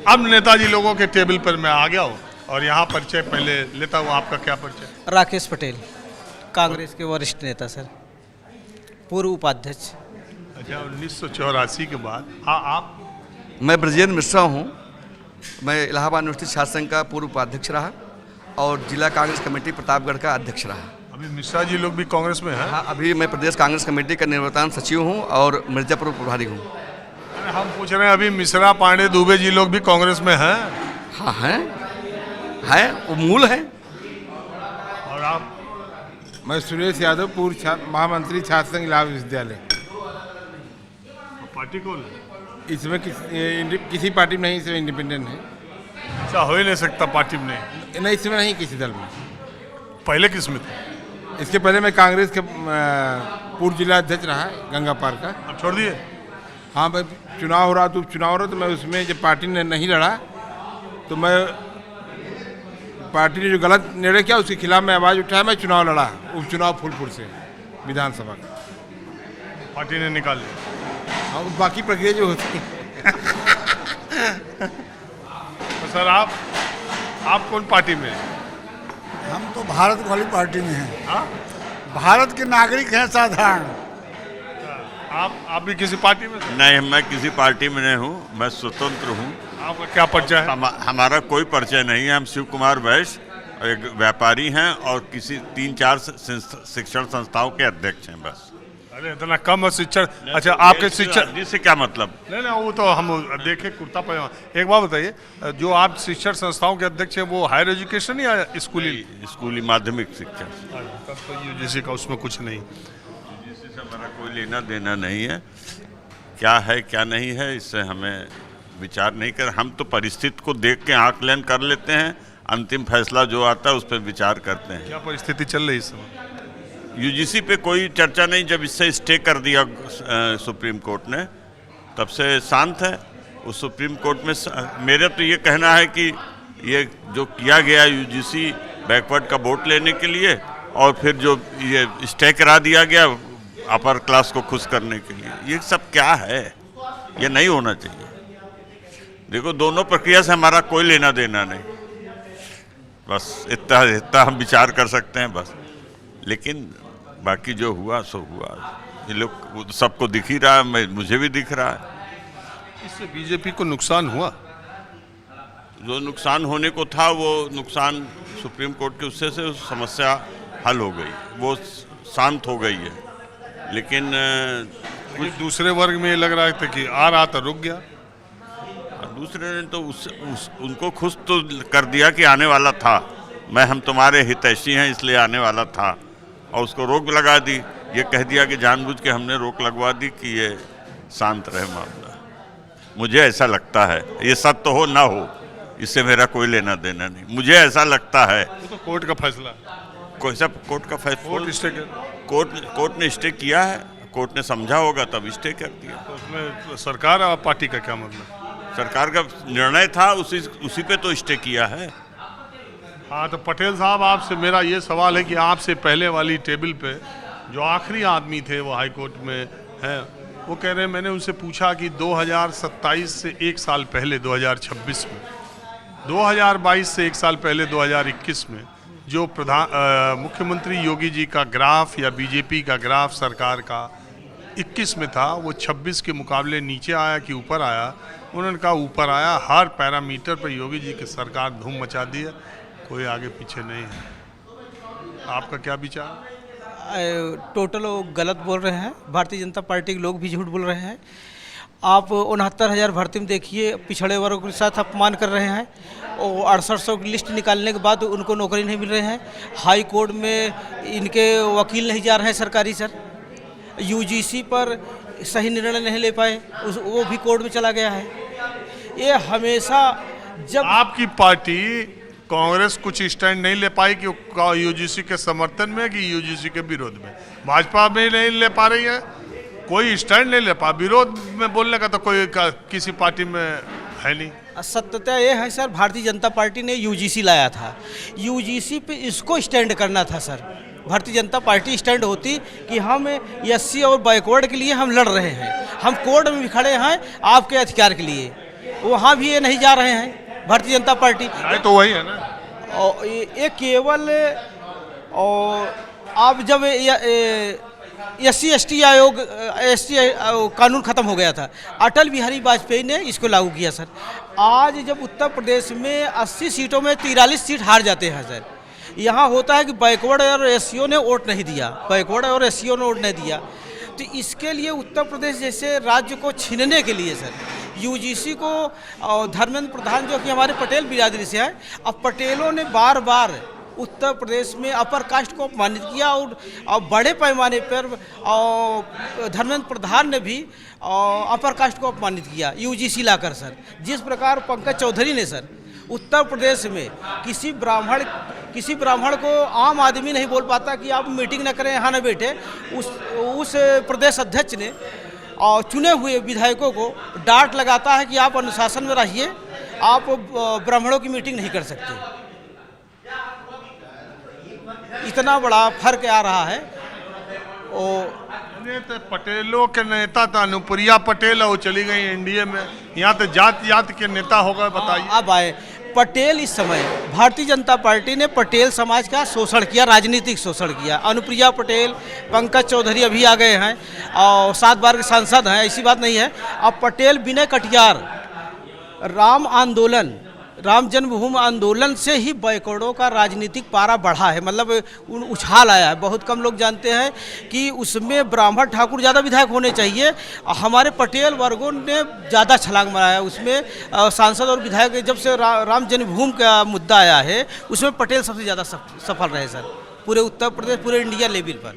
अब नेताजी लोगों के टेबल पर मैं आ गया हूँ और यहाँ परिचय पहले लेता हूँ। आपका क्या परिचय? राकेश पटेल, कांग्रेस के वरिष्ठ नेता सर, पूर्व उपाध्यक्ष। अच्छा, 1984 के बाद। हाँ, आप? मैं ब्रजेंद्र मिश्रा हूँ। मैं इलाहाबाद यूनिवर्सिटी छात्र संघ का पूर्व उपाध्यक्ष रहा और जिला कांग्रेस कमेटी प्रतापगढ़ का अध्यक्ष रहा। अभी मिश्रा जी लोग भी कांग्रेस में हैं? हाँ, अभी मैं प्रदेश कांग्रेस कमेटी का निर्वर्तमान सचिव हूँ और मिर्जापुर प्रभारी हूँ। अरे हम पूछ रहे हैं, अभी मिश्रा, पांडे, दुबे जी लोग भी कांग्रेस में हैं? हाँ हैं, वो मूल है। और आप? मैं सुरेश यादव, पूर्व महामंत्री छात्र संघ इलाहाबाद विश्वविद्यालय। पार्टी कौन? इसमें किसी पार्टी में नहीं, इसमें इंडिपेंडेंट है। ऐसा हो ही नहीं सकता पार्टी में नहीं, इसमें नहीं, किसी दल में। पहले किस में थे? इसके पहले मैं कांग्रेस के पूर्व जिला अध्यक्ष रहा गंगा पार का। अब छोड़ दिए? हाँ, मैं चुनाव हो रहा तो उपचुनाव हो रहा तो मैं उसमें जब पार्टी ने नहीं लड़ा तो मैं पार्टी ने जो गलत निर्णय किया उसके खिलाफ मैं आवाज़ उठाया, मैं चुनाव लड़ा, उपचुनाव फूलपुर से विधानसभा का। पार्टी ने निकाल लिया। हाँ, बाकी प्रक्रिया जो होती है। तो सर, आप कौन पार्टी में हैं? हम तो भारत वाली पार्टी में हैं। हाँ? भारत के नागरिक हैं साधारण। आप भी किसी पार्टी में हैं? नहीं, मैं किसी पार्टी में नहीं हूँ, मैं स्वतंत्र हूँ। आपका क्या परिचय है? हमारा कोई परिचय नहीं है। हम शिव कुमार वैश्य एक व्यापारी हैं और किसी 3-4 शिक्षण संस्थाओं के अध्यक्ष हैं बस। अरे इतना कम शिक्षण? अच्छा, आपके शिक्षण जिससे क्या मतलब? नहीं, वो तो हम देखे कुर्ता पजामा। एक बात बताइए, जो आप शिक्षण संस्थाओं के अध्यक्ष हैं वो हायर एजुकेशन या स्कूली माध्यमिक शिक्षा। तब तो यूजीसी का उसमें कुछ नहीं। यूजीसी से हमारा कोई लेना देना नहीं है। क्या है क्या नहीं है इससे हमें विचार नहीं कर। हम तो परिस्थिति को देख के आकलन कर लेते हैं, अंतिम फैसला जो आता है उस पर विचार करते हैं। क्या परिस्थिति चल रही है इस समय? यूजीसी पे कोई चर्चा नहीं। जब इससे स्टे कर दिया सुप्रीम कोर्ट ने तब से शांत है। उस सुप्रीम कोर्ट में मेरा तो ये कहना है कि ये जो किया गया यूजीसी बैकवर्ड का वोट लेने के लिए और फिर जो ये स्टे करा दिया गया अपर क्लास को खुश करने के लिए, ये सब क्या है? ये नहीं होना चाहिए। देखो, दोनों प्रक्रिया से हमारा कोई लेना देना नहीं, बस इतना हम विचार कर सकते हैं बस। लेकिन बाकी जो हुआ सो हुआ। ये लोग सबको दिख ही रहा है, मुझे भी दिख रहा है। इससे बीजेपी को नुकसान हुआ? जो नुकसान होने को था वो नुकसान सुप्रीम कोर्ट के उससे से समस्या हल हो गई, वो शांत हो गई है। लेकिन कुछ दूसरे वर्ग में ये लग रहा था कि आ रहा था, रुक गया। दूसरे ने तो उनको खुश तो कर दिया कि आने वाला था, हम तुम्हारे हितैषी हैं इसलिए आने वाला था, और उसको रोक लगा दी। ये कह दिया कि जानबूझ के हमने रोक लगवा दी कि ये शांत रहे मामला। मुझे ऐसा लगता है, ये सत्य हो ना हो इससे मेरा कोई लेना देना नहीं। मुझे ऐसा लगता है। वो तो कोर्ट का फैसला। कोई सा कोर्ट का फैसला? कोर्ट ने स्टे किया है, कोर्ट ने समझा होगा तब स्टे कर दिया। तो उसमें सरकार और पार्टी का क्या मतलब? सरकार का निर्णय था, उसी पे तो स्टे किया है। हाँ, तो पटेल साहब, आपसे मेरा ये सवाल है कि आपसे पहले वाली टेबल पे जो आखिरी आदमी थे वो हाई कोर्ट में हैं, वो कह रहे हैं, मैंने उनसे पूछा कि 2027 से एक साल पहले 2026 में, 2022 से एक साल पहले 2021 में जो मुख्यमंत्री योगी जी का ग्राफ या बीजेपी का ग्राफ सरकार का 21 में था, वो 26 के मुकाबले नीचे आया कि ऊपर आया? उन्होंने कहा ऊपर आया। हर पैरामीटर पर योगी जी की सरकार धूम मचा दी है, कोई आगे पीछे नहीं है। आपका क्या विचार? टोटल वो गलत बोल रहे हैं। भारतीय जनता पार्टी के लोग भी झूठ बोल रहे हैं। आप 69,000 भर्ती में देखिए, पिछड़े वर्गों के साथ अपमान कर रहे हैं। और 6800 की लिस्ट निकालने के बाद उनको नौकरी नहीं मिल रही है। हाई कोर्ट में इनके वकील नहीं जा रहे हैं सरकारी सर। यूजीसी पर सही निर्णय नहीं ले पाए, वो भी कोर्ट में चला गया है। ये हमेशा जब आपकी पार्टी कांग्रेस कुछ स्टैंड नहीं ले पाई कि यूजीसी के समर्थन में कि यूजीसी के विरोध में, भाजपा में नहीं ले पा रही है, कोई स्टैंड नहीं ले पा। विरोध में बोलने का तो कोई किसी पार्टी में है नहीं। सत्यता ये है सर, भारतीय जनता पार्टी ने यूजीसी लाया था, यूजीसी पे इसको स्टैंड करना था sir. Bharatiya Janata party stand होती कि हम एससी और बैकवर्ड के लिए हम लड़ रहे हैं, हम कोर्ट में भी खड़े हैं आपके अधिकार के लिए। वहाँ भी ये नहीं जा रहे हैं भारतीय जनता पार्टी। नहीं तो वही है ना। और ये केवल और आप जब SC/ST आयोग ST कानून ख़त्म हो गया था, अटल बिहारी वाजपेयी ने इसको लागू किया सर। आज जब उत्तर प्रदेश में 80 सीटों में 43 सीट हार जाते हैं सर, यहाँ होता है कि बैकवर्ड और SCO ने वोट नहीं दिया, बैकवर्ड और SCO ने वोट नहीं दिया। तो इसके लिए उत्तर प्रदेश जैसे राज्य को छीनने के लिए सर UGC को धर्मेंद्र प्रधान जो कि हमारे पटेल बिरादरी से हैं, अब पटेलों ने बार बार उत्तर प्रदेश में अपर कास्ट को अपमानित किया और बड़े पैमाने पर धर्मेंद्र प्रधान ने भी अपर कास्ट को अपमानित किया UGC लाकर सर। जिस प्रकार पंकज चौधरी ने सर उत्तर प्रदेश में किसी ब्राह्मण को आम आदमी नहीं बोल पाता कि आप मीटिंग न करें, यहाँ न बैठे, उस प्रदेश अध्यक्ष ने और चुने हुए विधायकों को डांट लगाता है कि आप अनुशासन में रहिए, आप ब्राह्मणों की मीटिंग नहीं कर सकते। इतना बड़ा फर्क आ रहा है। और तो पटेलों के नेता था अनुप्रिया पटेल, वो चली गई एनडीए में, यहाँ तो जात के नेता हो गए। बताइए। अब आए पटेल। इस समय भारतीय जनता पार्टी ने पटेल समाज का शोषण किया, राजनीतिक शोषण किया। अनुप्रिया पटेल, पंकज चौधरी अभी आ गए हैं और 7 बार के सांसद हैं, ऐसी बात नहीं है। अब पटेल, विनय कटियार, राम जन्मभूमि आंदोलन से ही बैकवर्डों का राजनीतिक पारा बढ़ा है, मतलब उछाल आया है। बहुत कम लोग जानते हैं कि उसमें ब्राह्मण ठाकुर ज़्यादा विधायक होने चाहिए, हमारे पटेल वर्गों ने ज़्यादा छलांग मारा है उसमें। सांसद और विधायक जब से राम जन्मभूमि का मुद्दा आया है, उसमें पटेल सबसे ज़्यादा सफल रहे सर, पूरे उत्तर प्रदेश, पूरे इंडिया लेवल पर।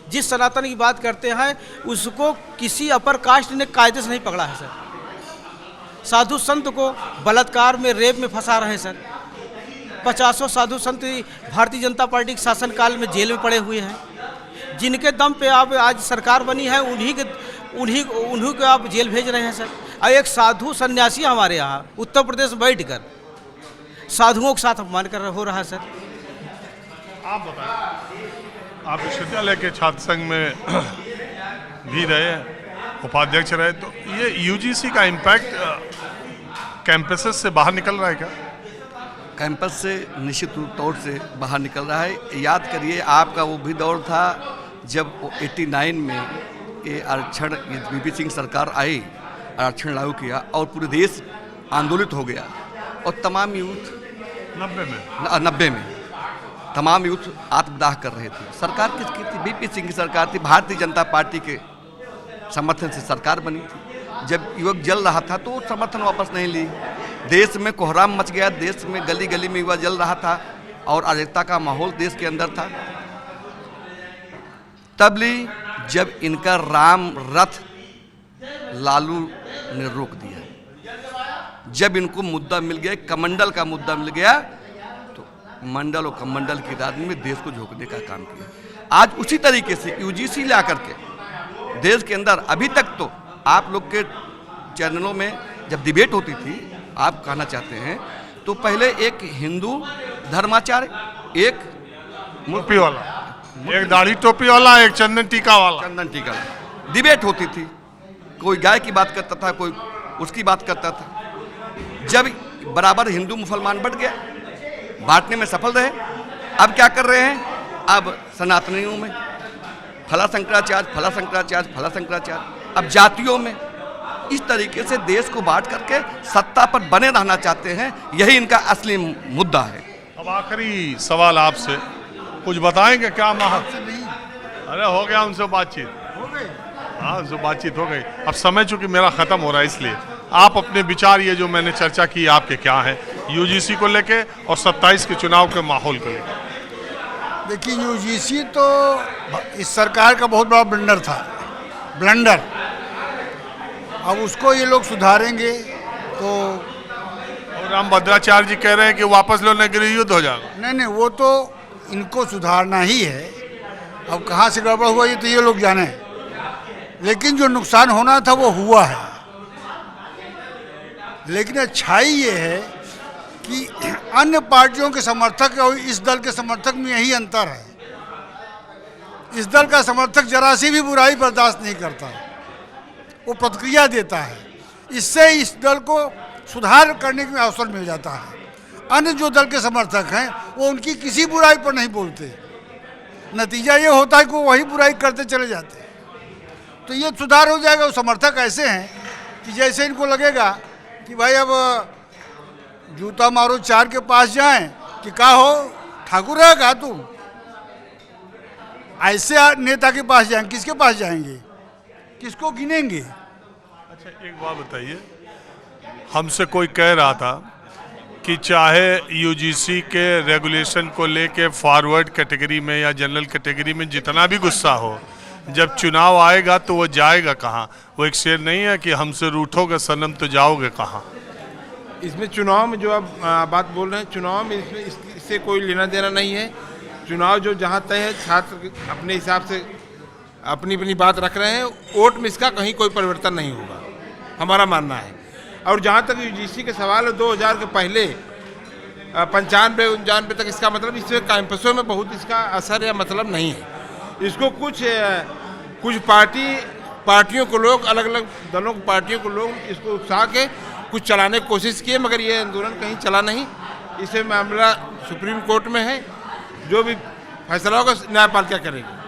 जिस सनातन की बात करते हैं उसको किसी अपर कास्ट ने कायदे से नहीं पकड़ा है सर। साधु संत को बलात्कार में, रेप में फंसा रहे हैं सर। 50 साधु संत भारतीय जनता पार्टी के शासनकाल में जेल में पड़े हुए हैं, जिनके दम पे आप आज सरकार बनी है, उन्हीं को आप जेल भेज रहे हैं सर। और एक साधु सन्यासी हमारे यहाँ उत्तर प्रदेश में बैठकर साधुओं के साथ अपमान हो रहा है सर। आप बताएं, आप विश्वविद्यालय के छात्र संघ में भी रहे हैं, उपाध्यक्ष रहे, तो ये UGC का इम्पैक्ट कैंपसेस से बाहर निकल रहा है क्या? कैंपस से निश्चित तौर से बाहर निकल रहा है। याद करिए, आपका वो भी दौर था जब 89 में ये आरक्षण, VP सिंह सरकार आई, आरक्षण लागू किया और पूरे देश आंदोलित हो गया और तमाम यूथ 90 में तमाम यूथ आत्मदाह कर रहे थे। सरकार किसकी थी? VP सिंह की सरकार थी, भारतीय जनता पार्टी के समर्थन से सरकार बनी थी। जब युवक जल रहा था तो समर्थन वापस नहीं ली, देश में कोहराम मच गया, देश में गली गली में युवा जल रहा था और अराजकता का माहौल देश के अंदर था। तब ली जब इनका राम रथ लालू ने रोक दिया, जब इनको मुद्दा मिल गया, कमंडल का मुद्दा मिल गया, तो मंडल और कमंडल की राजनीति में देश को झोंकने का काम किया। आज उसी तरीके से UGC ला करके देश के अंदर, अभी तक तो आप लोग के चैनलों में जब डिबेट होती थी, आप कहना चाहते हैं, तो पहले एक हिंदू धर्माचार्य, एक टोपी वाला, एक दाढ़ी टोपी वाला, एक चंदन टीका वाला डिबेट होती थी। कोई गाय की बात करता था, कोई उसकी बात करता था। जब बराबर हिंदू मुसलमान बढ़ गया, बांटने में सफल रहे, अब क्या कर रहे हैं? अब सनातनियों में फला शंकराचार्य, अब जातियों में, इस तरीके से देश को बांट करके सत्ता पर बने रहना चाहते हैं। यही इनका असली मुद्दा है। अब आखिरी सवाल आपसे, कुछ बताएंगे क्या? अरे हो गया उनसे बातचीत, हाँ उनसे बातचीत हो गई। अब समय चूंकि मेरा ख़त्म हो रहा है, इसलिए आप अपने विचार, ये जो मैंने चर्चा की, आपके क्या है UGC को लेके और 27 के चुनाव के माहौल को लेकर? देखिए, UGC तो इस सरकार का बहुत बड़ा ब्लंडर। अब उसको ये लोग सुधारेंगे तो। और राम भद्राचार्य जी कह रहे हैं कि वापस लो, गृह युद्ध हो जाएगा। नहीं, वो तो इनको सुधारना ही है। अब कहाँ से गड़बड़ हुआ ये तो ये लोग जाने, लेकिन जो नुकसान होना था वो हुआ है। लेकिन अच्छाई ये है कि अन्य पार्टियों के समर्थक और इस दल के समर्थक में यही अंतर है। इस दल का समर्थक जरा सी भी बुराई बर्दाश्त नहीं करता, वो प्रतिक्रिया देता है। इससे इस दल को सुधार करने में अवसर मिल जाता है। अन्य जो दल के समर्थक हैं वो उनकी किसी बुराई पर नहीं बोलते, नतीजा ये होता है कि वो वही बुराई करते चले जाते हैं। तो ये सुधार हो जाएगा। वो समर्थक ऐसे हैं कि जैसे इनको लगेगा कि भाई अब जूता मारो चार के पास जाएं कि का हो ठाकुर है का तुम, ऐसे नेता के पास जाएंगे, किसके पास जाएंगे, किसको गिनेंगे? अच्छा एक बात बताइए, हमसे कोई कह रहा था कि चाहे यूजीसी के रेगुलेशन को लेके फॉरवर्ड कैटेगरी में या जनरल कैटेगरी में जितना भी गुस्सा हो, जब चुनाव आएगा तो वो जाएगा कहाँ? वो एक शेर नहीं है कि हमसे रूठोगे सनम तो जाओगे कहाँ? इसमें चुनाव में जो आप बात बोल रहे हैं, चुनाव में इससे कोई लेना देना नहीं है। चुनाव जो जहाँ तय है, छात्र अपने हिसाब से अपनी अपनी बात रख रहे हैं, वोट में इसका कहीं कोई परिवर्तन नहीं होगा, हमारा मानना है। और जहाँ तक यूजीसी के सवाल है, 2000 के पहले 95-99 तक, इसका मतलब इससे कैंपसों में बहुत इसका असर या मतलब नहीं है। इसको कुछ पार्टियों को लोग, अलग अलग दलों की पार्टियों को लोग इसको उकसा के कुछ चलाने की कोशिश किए, मगर ये आंदोलन कहीं चला नहीं। इसे मामला सुप्रीम कोर्ट में है, जो भी फैसला होगा न्यायपालिका करेगी।